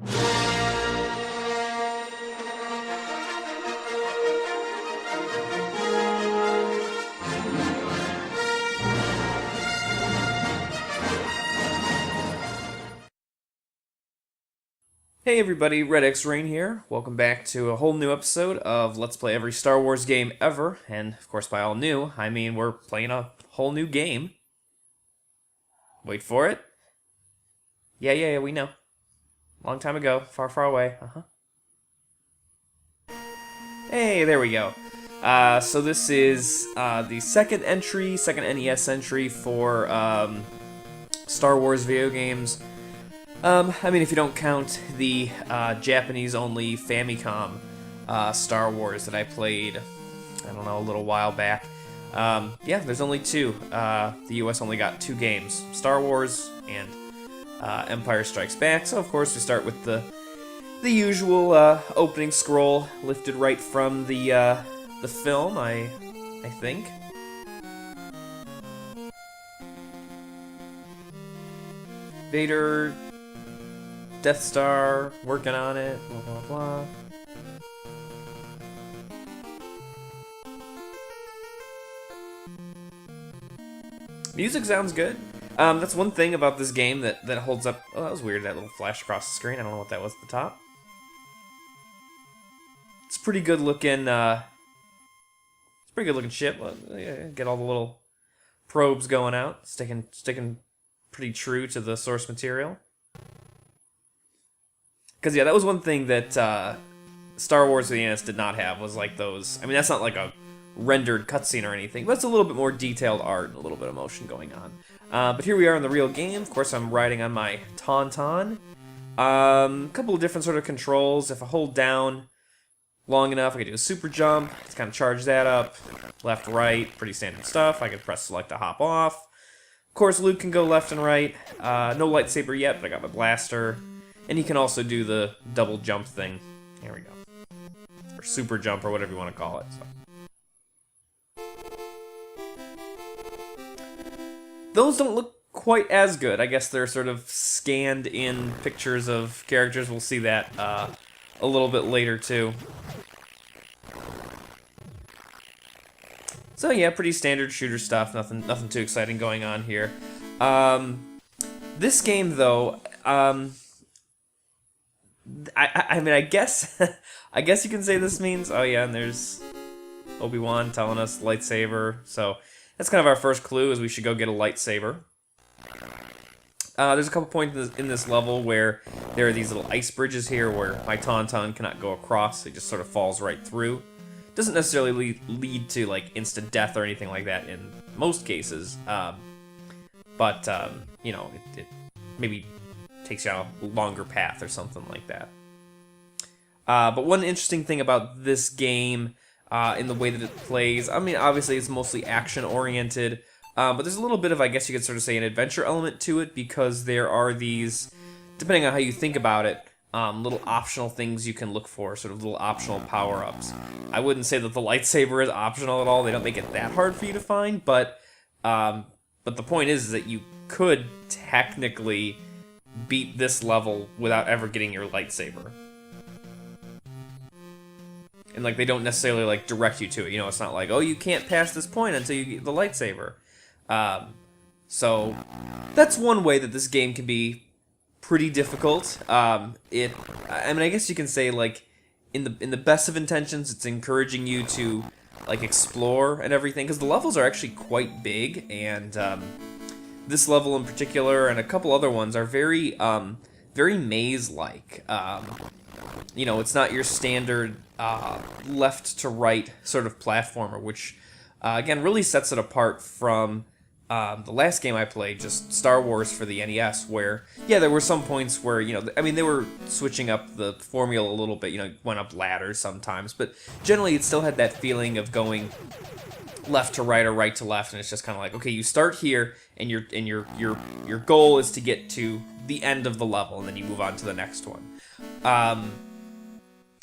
Hey everybody, Red X Rain here. Welcome back to a whole new episode of Let's Play Every Star Wars game ever. And of course, by all new, I mean we're playing a whole new game. Wait for it. Yeah, we know. Long time ago, far, far away. Hey, there we go. So this is the second NES entry for Star Wars video games. I mean, if you don't count the Japanese-only Famicom Star Wars that I played, I don't know, a little while back. Yeah, there's only two. The US only got two games, Star Wars and Empire Strikes Back. So, of course, we start with the usual opening scroll lifted right from the film, I think. Vader, Death Star, working on it, blah blah blah. Music sounds good. That's one thing about this game that holds up. Oh, that was weird, that little flash across the screen. I don't know what that was at the top. It's pretty good looking, it's pretty good looking ship. Get all the little probes going out, sticking pretty true to the source material. Because, yeah, that was one thing that Star Wars the NES did not have, was like those... I mean, that's not like a rendered cutscene or anything, but it's a little bit more detailed art and a little bit of motion going on. But here we are in the real game. Of course, I'm riding on my Tauntaun. A couple of different sort of controls. If I hold down long enough, I can do a super jump. Let's kind of charge that up. Left, right, pretty standard stuff. I can press select to hop off. Of course, Luke can go left and right. No lightsaber yet, but I got my blaster. And he can also do the double jump thing. Here we go. Or super jump, or whatever you want to call it. So. Those don't look quite as good. I guess they're sort of scanned in pictures of characters. We'll see that a little bit later, too. So yeah, pretty standard shooter stuff. Nothing too exciting going on here. This game, though... I mean, I guess you can say this means, oh yeah, and there's Obi-Wan telling us lightsaber, so that's kind of our first clue, is we should go get a lightsaber. There's a couple points in this level where there are these little ice bridges here where my Tauntaun cannot go across, it just sort of falls right through. Doesn't necessarily lead to, like, instant death or anything like that in most cases, but, you know, it maybe takes you on a longer path or something like that. But one interesting thing about this game, in the way that it plays, I mean, obviously it's mostly action-oriented, but there's a little bit of, I guess you could sort of say, an adventure element to it, because there are these, depending on how you think about it, little optional things you can look for, sort of little optional power-ups. I wouldn't say that the lightsaber is optional at all, they don't make it that hard for you to find, but the point is that you could technically beat this level without ever getting your lightsaber. And, like, they don't necessarily, like, direct you to it. You know, it's not like, oh, you can't pass this point until you get the lightsaber. So, that's one way that this game can be pretty difficult. I mean, I guess you can say, like, in the best of intentions, it's encouraging you to, like, explore and everything, because the levels are actually quite big, and, this level in particular, and a couple other ones, are very, very maze-like. You know, it's not your standard left to right sort of platformer, which, again, really sets it apart from the last game I played, just Star Wars for the NES, where, yeah, there were some points where, you know, I mean, they were switching up the formula a little bit, you know, went up ladders sometimes, but generally it still had that feeling of going left to right or right to left, and it's just kind of like, okay, you start here, and your goal is to get to the end of the level, and then you move on to the next one.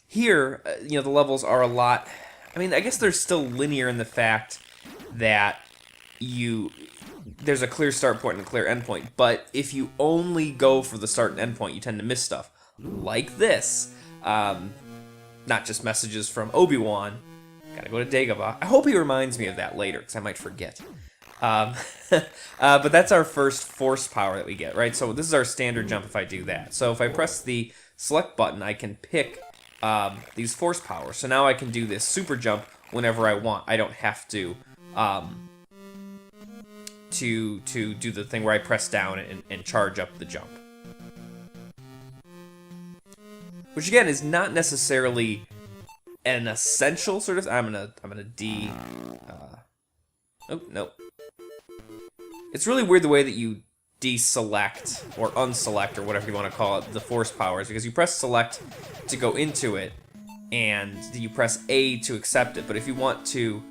Here, you know, the levels are a lot... I mean, I guess they're still linear in the fact that there's a clear start point and a clear end point, but if you only go for the start and end point, you tend to miss stuff. like this. Not just messages from Obi-Wan. Gotta go to Dagobah. I hope he reminds me of that later, because I might forget. But that's our first force power that we get, right? So this is our standard jump if I do that. So if I press the select button, I can pick these force powers. So now I can do this super jump whenever I want. I don't have to do the thing where I press down and charge up the jump. Which again is not necessarily an essential sort of. I'm gonna D. Oh no. It's really weird the way that you deselect or unselect or whatever you want to call it the force powers, because you press select to go into it and you press A to accept it. But if you want to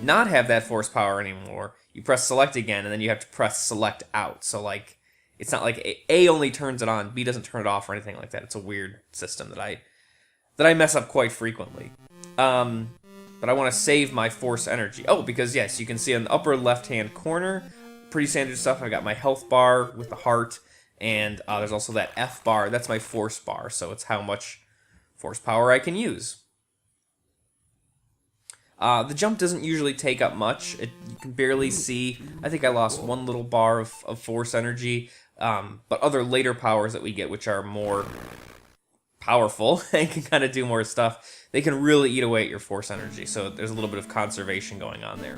not have that force power anymore, you press select again and then you have to press select out. So like it's not like A only turns it on, B doesn't turn it off or anything like that. It's a weird system that I mess up quite frequently. But I want to save my force energy. Oh, because yes, you can see in the upper left-hand corner, pretty standard stuff. I got my health bar with the heart, and there's also that F bar. That's my force bar, so it's how much force power I can use. The jump doesn't usually take up much. You can barely see. I think I lost one little bar of force energy, but other later powers that we get, which are more powerful and can kind of do more stuff, they can really eat away at your force energy, so there's a little bit of conservation going on there.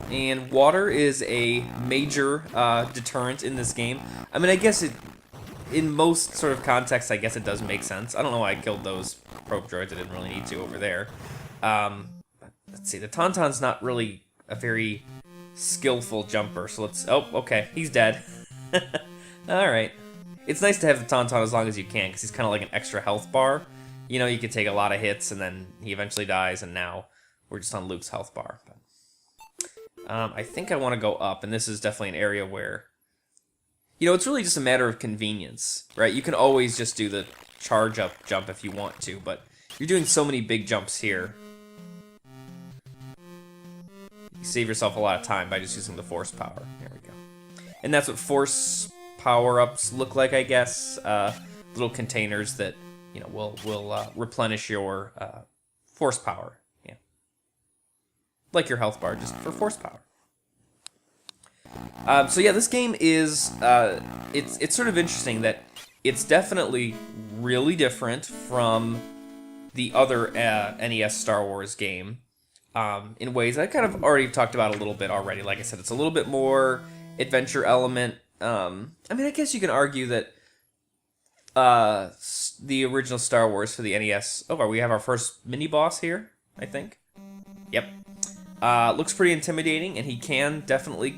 And water is a major deterrent in this game. I mean, I guess in most sort of contexts, I guess it does make sense. I don't know why I killed those probe droids. I didn't really need to over there. Let's see, the Tauntaun's not really a very skillful jumper, so let's... Oh, okay, he's dead. Alright. It's nice to have the Tauntaun as long as you can, because he's kind of like an extra health bar. You know, you can take a lot of hits, and then he eventually dies, and now we're just on Luke's health bar. But, I think I want to go up, and this is definitely an area where... You know, it's really just a matter of convenience, right? You can always just do the charge up jump if you want to, but you're doing so many big jumps here. You save yourself a lot of time by just using the force power. There we go. And that's what force power-ups look like, I guess. Little containers that, you know, will replenish your force power. Yeah. Like your health bar, just for force power. So yeah, this game is, it's sort of interesting that it's definitely really different from the other NES Star Wars game in ways I kind of already talked about a little bit already. Like I said, it's a little bit more adventure element. I mean, I guess you can argue that the original Star Wars for the NES... Oh, we have our first mini-boss here, I think. Yep. Looks pretty intimidating, and he can definitely...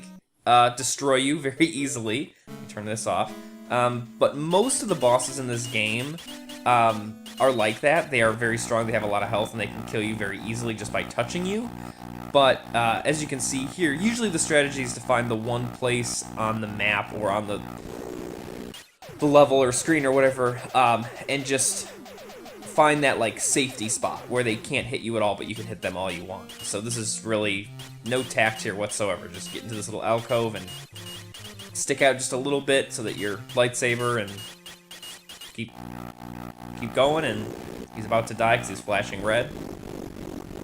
destroy you very easily. Turn this off. But most of the bosses in this game are like that. They are very strong, they have a lot of health, and they can kill you very easily just by touching you. But as you can see here, usually the strategy is to find the one place on the map or on the level or screen or whatever, and just find that like safety spot where they can't hit you at all, but you can hit them all you want. So this is really no tact here whatsoever. Just get into this little alcove and stick out just a little bit so that your lightsaber, and keep going, and he's about to die because he's flashing red.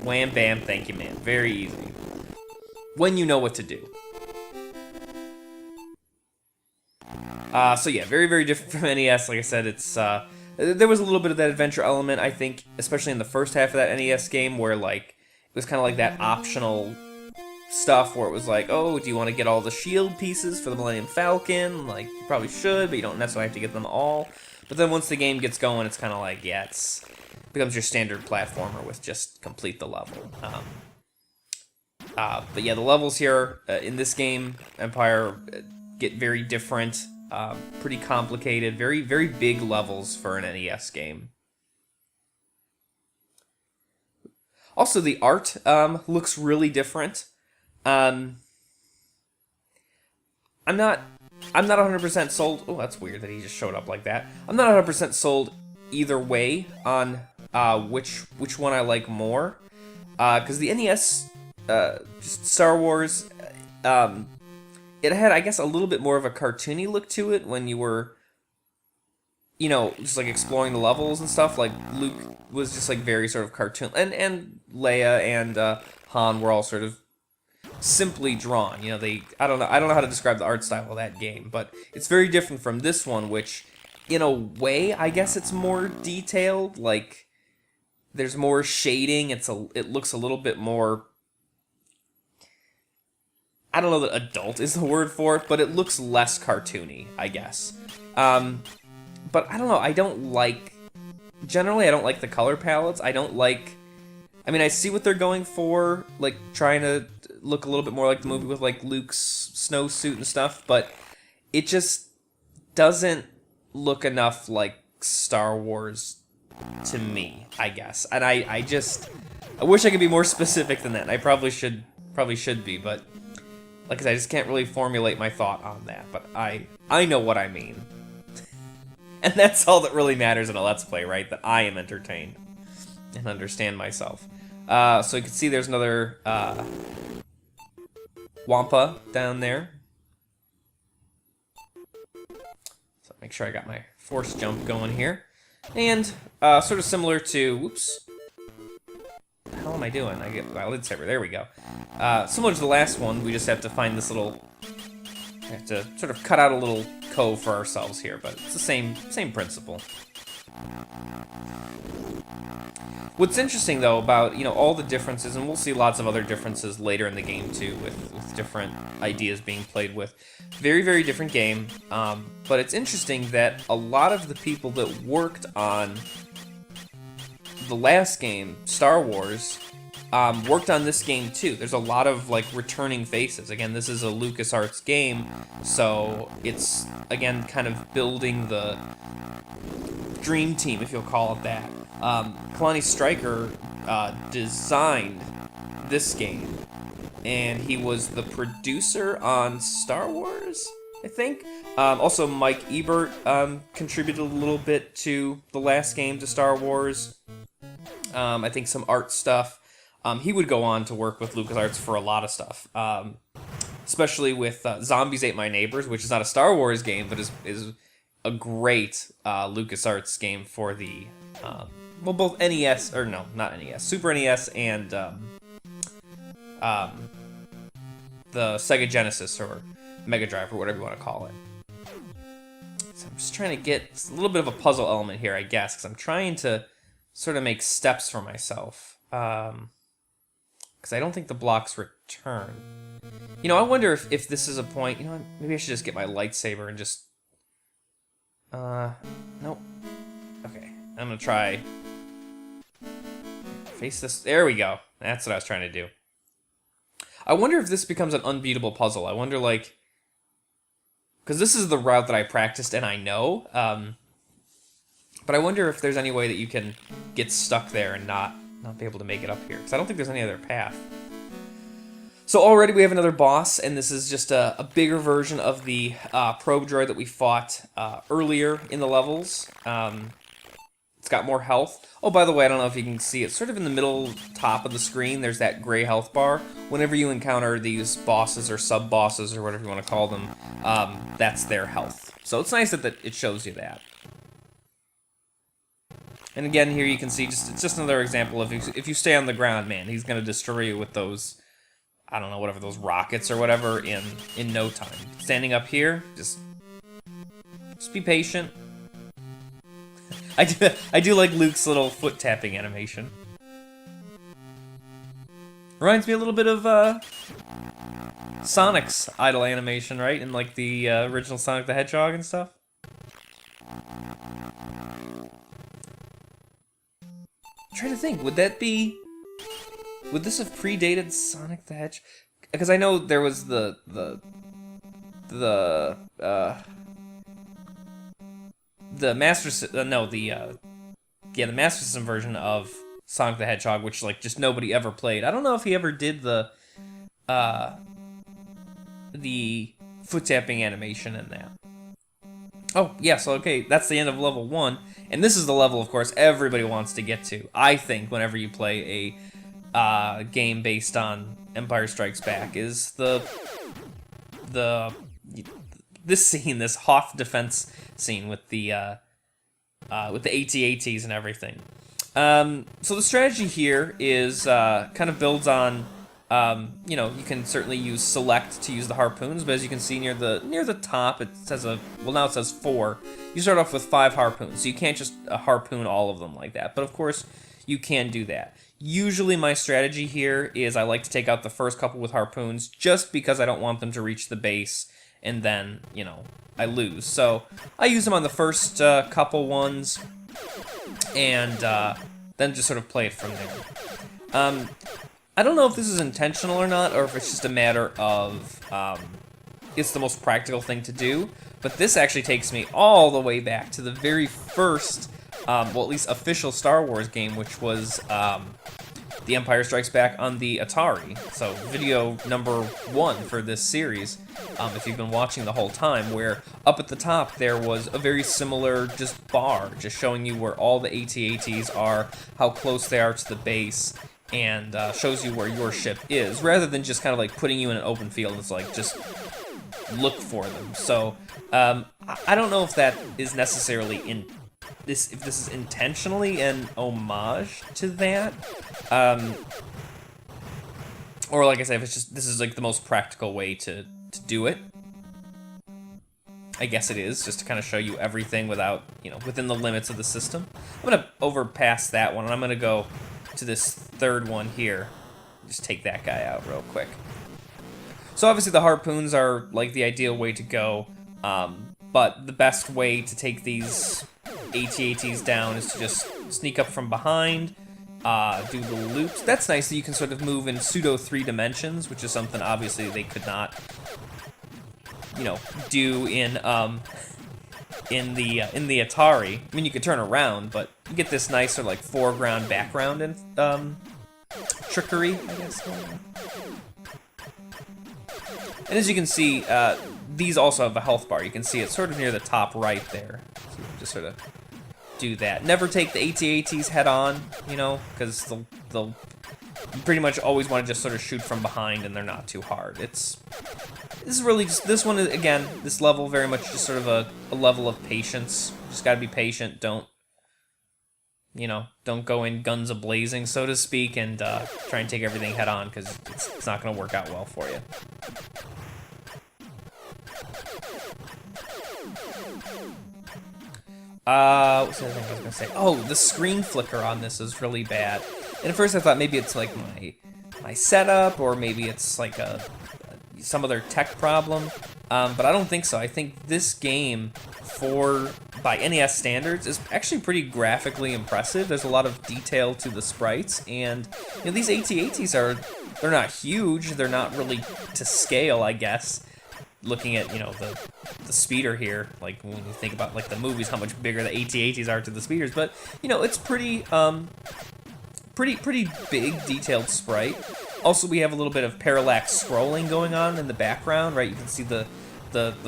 Wham, bam, thank you, man. Very easy. When you know what to do. So yeah, very, very different from NES. Like I said, it's there was a little bit of that adventure element, I think, especially in the first half of that NES game, where like it was kind of like that optional stuff where it was like, oh, do you want to get all the shield pieces for the Millennium Falcon? Like, you probably should, but you don't necessarily have to get them all. But then once the game gets going, it's kind of like, yeah, it becomes your standard platformer with just complete the level. But yeah, the levels here in this game, Empire, get very different. Pretty complicated, very, very big levels for an NES game. Also, the art looks really different. I'm not 100% sold. Oh, that's weird that he just showed up like that. I'm not 100% sold either way on which one I like more, because the NES, just Star Wars, it had, I guess, a little bit more of a cartoony look to it when you were, you know, just like exploring the levels and stuff. Like Luke was just like very sort of cartoon, and Leia and Han were all sort of simply drawn. You know, I don't know how to describe the art style of that game, but it's very different from this one, which in a way, I guess it's more detailed. Like there's more shading. It looks a little bit more, I don't know that adult is the word for it, but it looks less cartoony, I guess. But I don't know, generally I don't like the color palettes. I mean, I see what they're going for, like trying to look a little bit more like the movie with like Luke's snowsuit and stuff, but it just doesn't look enough like Star Wars to me, I guess. And I wish I could be more specific than that. And I probably should be, but like I said, I just can't really formulate my thought on that. But I know what I mean. And that's all that really matters in a Let's Play, right? That I am entertained and understand myself. So you can see there's another Wampa down there. So make sure I got my force jump going here. And sort of similar to, whoops. What the hell am I doing? I get my lightsaber, there we go. Similar to the last one, we just have to find this little, we have to sort of cut out a little cove for ourselves here, but it's the same principle. What's interesting though about, you know, all the differences, and we'll see lots of other differences later in the game too, with different ideas being played with. Very, very different game, but it's interesting that a lot of the people that worked on the last game, Star Wars, worked on this game too. There's a lot of like returning faces. Again, this is a LucasArts game, so it's again kind of building the dream team, if you'll call it that. Kalani Stryker designed this game, and he was the producer on Star Wars, I think. Also, Mike Ebert contributed a little bit to the last game, to Star Wars. I think some art stuff. He would go on to work with LucasArts for a lot of stuff, especially with Zombies Ate My Neighbors, which is not a Star Wars game, but is a great LucasArts game for the, well, both NES, or no, not NES, Super NES and the Sega Genesis or Mega Drive or whatever you want to call it. So I'm just trying to get a little bit of a puzzle element here, I guess, because I'm trying to sort of make steps for myself. Because I don't think the blocks return. You know, I wonder if this is a point, you know, maybe I should just get my lightsaber and just... nope. Okay, I'm gonna try... face this, there we go. That's what I was trying to do. I wonder if this becomes an unbeatable puzzle. I wonder, like... because this is the route that I practiced and I know, but I wonder if there's any way that you can get stuck there and not be able to make it up here, because I don't think there's any other path. So already we have another boss, and this is just a bigger version of the probe droid that we fought earlier in the levels. It's got more health. Oh, by the way, I don't know if you can see it. Sort of in the middle top of the screen, there's that gray health bar. Whenever you encounter these bosses or sub-bosses or whatever you want to call them, that's their health. So it's nice that it shows you that. And again, here you can see, it's just another example of if you stay on the ground, man, he's going to destroy you with those, I don't know, whatever, those rockets or whatever in no time. Standing up here, just be patient. I do like Luke's little foot tapping animation. Reminds me a little bit of Sonic's idle animation, right? In like the original Sonic the Hedgehog and stuff. I'm trying to think, would this have predated Sonic the Hedgehog? Because I know there was the Master System, the Master System version of Sonic the Hedgehog, which like just nobody ever played. I don't know if he ever did the foot tapping animation in that. Oh, yeah, so okay, that's the end of level 1, and this is the level, of course, everybody wants to get to, I think, whenever you play a game based on Empire Strikes Back, is the this scene, this Hoth defense scene with the AT-ATs and everything. So the strategy here is kind of builds on, you can certainly use select to use the harpoons, but as you can see near the top, it says now it says 4. You start off with 5 harpoons, so you can't just harpoon all of them like that. But of course, you can do that. Usually my strategy here is I like to take out the first couple with harpoons just because I don't want them to reach the base and then, I lose. So I use them on the first couple ones and then just sort of play it from there. I don't know if this is intentional or not, or if it's just a matter of it's the most practical thing to do, but this actually takes me all the way back to the very first, well, at least official Star Wars game, which was The Empire Strikes Back on the Atari. So video number 1 for this series, if you've been watching the whole time, where up at the top there was a very similar just bar, just showing you where all the AT-ATs are, how close they are to the base, and shows you where your ship is, rather than just kind of like putting you in an open field. It's like, just look for them. So I don't know if that is necessarily if this is intentionally an homage to that, or like I said, if it's just this is like the most practical way to do it. I guess it is, just to kind of show you everything without, within the limits of the system. I'm gonna overpass that one, and I'm gonna go to this third one here. Just take that guy out real quick. So obviously the harpoons are like the ideal way to go, but the best way to take these AT-ATs down is to just sneak up from behind, do the loops. That's nice that you can sort of move in pseudo 3 dimensions, which is something obviously they could not, do in the Atari. I mean, you could turn around, but you get this nice sort of like foreground, background, and trickery, I guess. And as you can see, these also have a health bar. You can see it sort of near the top right there. So you can just sort of do that. Never take the AT-ATs head on, because they'll you pretty much always want to just sort of shoot from behind, and they're not too hard. This is really just, this one is, again, this level very much just sort of a level of patience. You just gotta be patient. Don't go in guns a-blazing, so to speak, and try and take everything head on, because it's not gonna work out well for you. What's the other thing I was gonna say? Oh, the screen flicker on this is really bad. And at first I thought maybe it's like my setup, or maybe it's like some other tech problem. But I don't think so. I think this game, by NES standards, is actually pretty graphically impressive. There's a lot of detail to the sprites, and these AT-ATs they're not huge. They're not really to scale, I guess. Looking at the speeder here, like when you think about like the movies, how much bigger the AT-ATs are to the speeders, but it's pretty big detailed sprite. Also, we have a little bit of parallax scrolling going on in the background, right? You can see the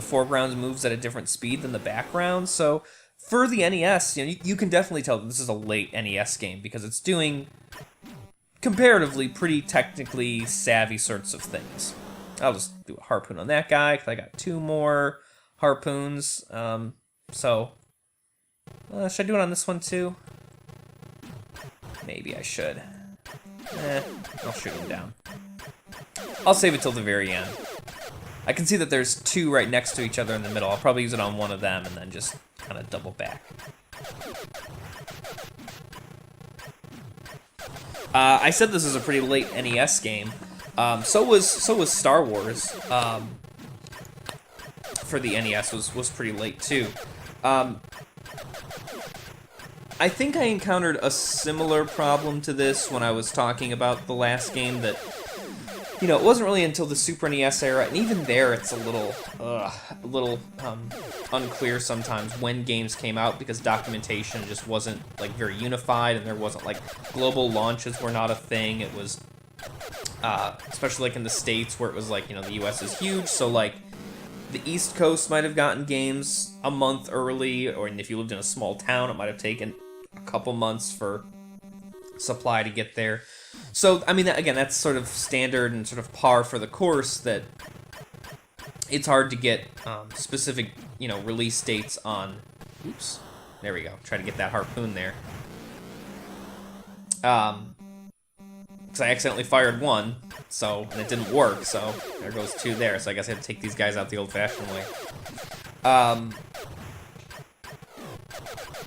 foreground moves at a different speed than the background. So for the NES, you can definitely tell that this is a late NES game, because it's doing comparatively pretty technically savvy sorts of things. I'll just do a harpoon on that guy, because I got 2 more harpoons. Should I do it on this one too? Maybe I should. I'll shoot him down. I'll save it till the very end. I can see that there's 2 right next to each other in the middle. I'll probably use it on one of them and then just kind of double back. I said this is a pretty late NES game. So was Star Wars. For the NES was pretty late too. I think I encountered a similar problem to this when I was talking about the last game, that it wasn't really until the Super NES era, and even there it's a little unclear sometimes when games came out, because documentation just wasn't like very unified, and there wasn't like global launches were not a thing. It was especially like in the States, where it was like the US is huge, so like the East Coast might have gotten games a month early, or if you lived in a small town, it might have taken a couple months for supply to get there. So, I mean, again, that's sort of standard and sort of par for the course, that it's hard to get specific, release dates on. Oops, there we go. Try to get that harpoon there. Because I accidentally fired one, and it didn't work. So there goes two there. So I guess I have to take these guys out the old-fashioned way.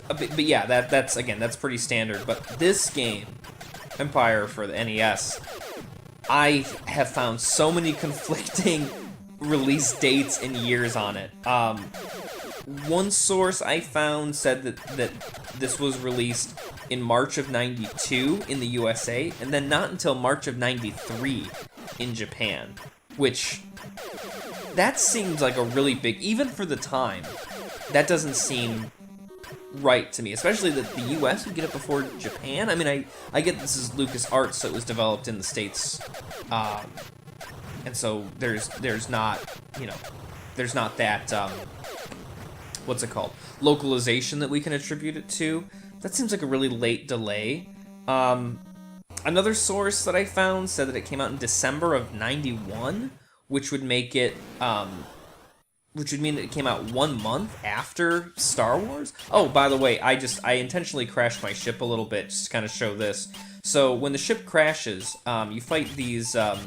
But yeah, that's pretty standard. But this game, Empire for the NES, I have found so many conflicting release dates and years on it. One source I found said that this was released in March of '92 in the USA, and then not until March of '93 in Japan, which that seems like a really big, even for the time, that doesn't seem right to me, especially that the US would get it before Japan. I mean, I get this is LucasArts, so it was developed in the States, and so there's not, there's not that, what's it called, localization that we can attribute it to. That seems like a really late delay. Another source that I found said that it came out in December of '91, which would make it, which would mean that it came out 1 month after Star Wars. Oh, by the way, I intentionally crashed my ship a little bit just to kind of show this. So when the ship crashes, you fight these snow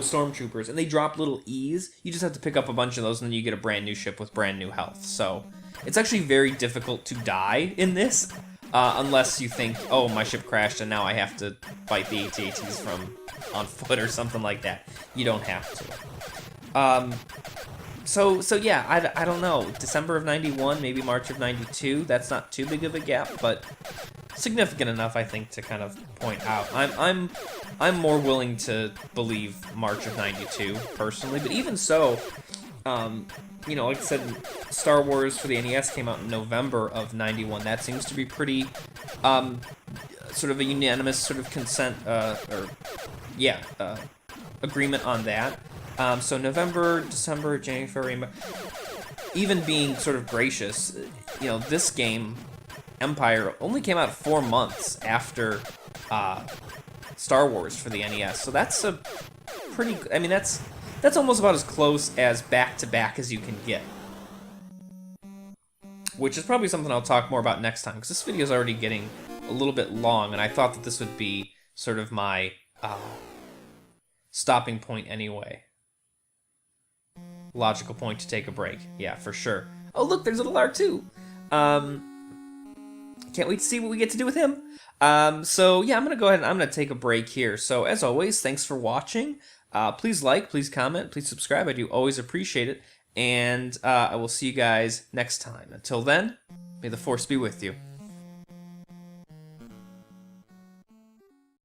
stormtroopers, and they drop little E's. You just have to pick up a bunch of those, and then you get a brand new ship with brand new health. So it's actually very difficult to die in this, unless you think, oh, my ship crashed, and now I have to fight the AT-ATs from on foot or something like that. You don't have to. So yeah, I don't know. December of '91, maybe March of '92. That's not too big of a gap, but significant enough, I think, to kind of point out. I'm more willing to believe March of '92 personally, but even so, like I said, Star Wars for the NES came out in November of '91. That seems to be pretty, sort of a unanimous sort of consent, agreement on that. So November, December, January, even being sort of gracious, this game, Empire, only came out 4 months after Star Wars for the NES. So that's a pretty, I mean, that's almost about as close as back-to-back as you can get. Which is probably something I'll talk more about next time, because this video is already getting a little bit long, and I thought that this would be sort of my stopping point anyway. Logical point to take a break. Yeah, for sure. Oh, look, there's little R2. Can't wait to see what we get to do with him. So yeah, I'm going to go ahead and I'm going to take a break here. So as always, thanks for watching. Please like, please comment, please subscribe. I do always appreciate it. And I will see you guys next time. Until then, may the Force be with you.